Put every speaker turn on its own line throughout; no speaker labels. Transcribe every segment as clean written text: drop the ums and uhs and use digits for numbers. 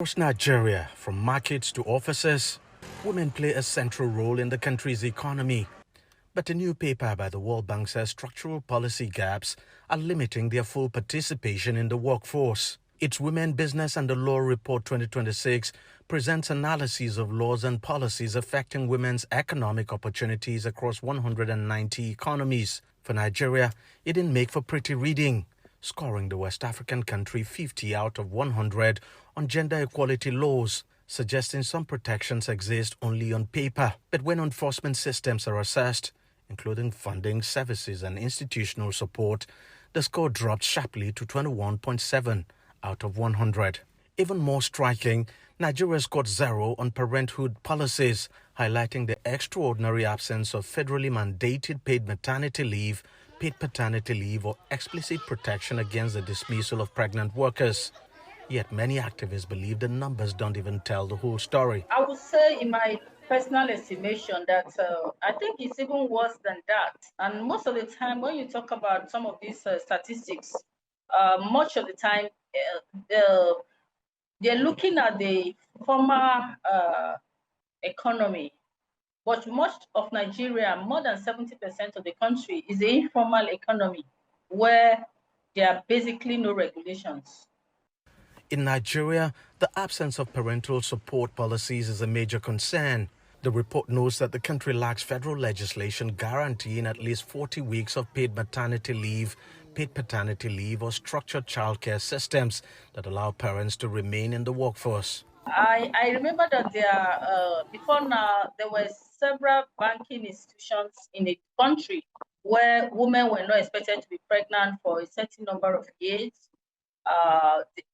Across Nigeria, from markets to offices, women play a central role in the country's economy. But a new paper by the World Bank says structural policy gaps are limiting their full participation in the workforce. Its Women, Business and the Law Report 2026 presents analyses of laws and policies affecting women's economic opportunities across 190 economies. For Nigeria, it didn't make for pretty reading, scoring the West African country 50 out of 100 on gender equality laws, suggesting some protections exist only on paper. But when enforcement systems are assessed, including funding, services and institutional support, the score dropped sharply to 21.7 out of 100. Even more striking, Nigeria scored 0 on parenthood policies, highlighting the extraordinary absence of federally mandated paid maternity leave, paid paternity leave or explicit protection against the dismissal of pregnant workers. Yet many activists believe the numbers don't even tell the whole story.
I would say, in my personal estimation, that I think it's even worse than that. And most of the time, when you talk about some of these statistics, much of the time, they're looking at the former economy. But much of Nigeria, more than 70% of the country, is the informal economy, where there are basically no regulations.
In Nigeria, the absence of parental support policies is a major concern. The report notes that the country lacks federal legislation guaranteeing at least 40 weeks of paid maternity leave, paid paternity leave, or structured childcare systems that allow parents to remain in the workforce.
I remember that before now, there were several banking institutions in the country where women were not expected to be pregnant for a certain number of years.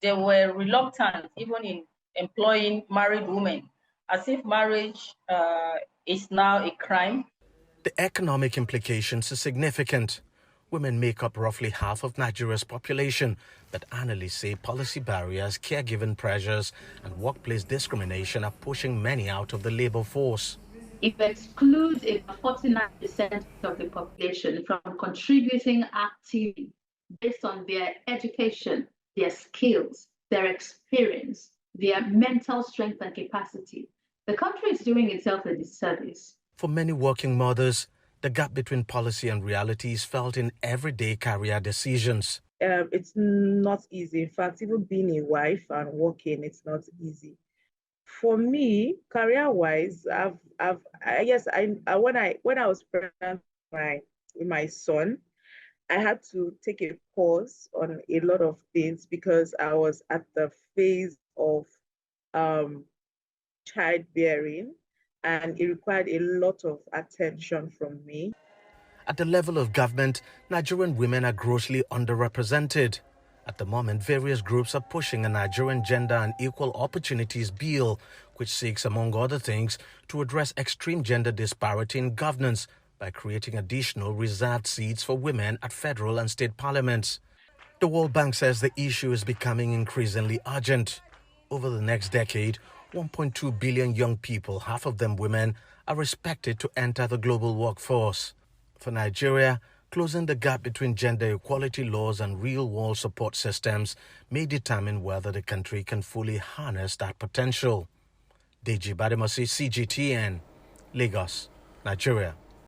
They were reluctant even in employing married women, as if marriage is now a crime.
The economic implications are significant. Women make up roughly half of Nigeria's population, but analysts say policy barriers, caregiving pressures, and workplace discrimination are pushing many out of the labor force.
It excludes about 49% of the population from contributing actively based on their education, their skills, their experience, their mental strength and capacity. The country is doing itself a disservice.
For many working mothers, the gap between policy and reality is felt in everyday career decisions.
It's not easy. In fact, even being a wife and working, it's not easy. For me, career-wise, when I was pregnant with my son, I had to take a pause on a lot of things because I was at the phase of childbearing, and it required a lot of attention from me.
At the level of government, Nigerian women are grossly underrepresented. At the moment, various groups are pushing a Nigerian Gender and Equal Opportunities Bill, which seeks, among other things, to address extreme gender disparity in governance by creating additional reserved seats for women at federal and state parliaments. The World Bank says the issue is becoming increasingly urgent. Over the next decade, 1.2 billion young people, half of them women, are expected to enter the global workforce. For Nigeria, closing the gap between gender equality laws and real-world support systems may determine whether the country can fully harness that potential. Deji Bademasi, CGTN, Lagos, Nigeria.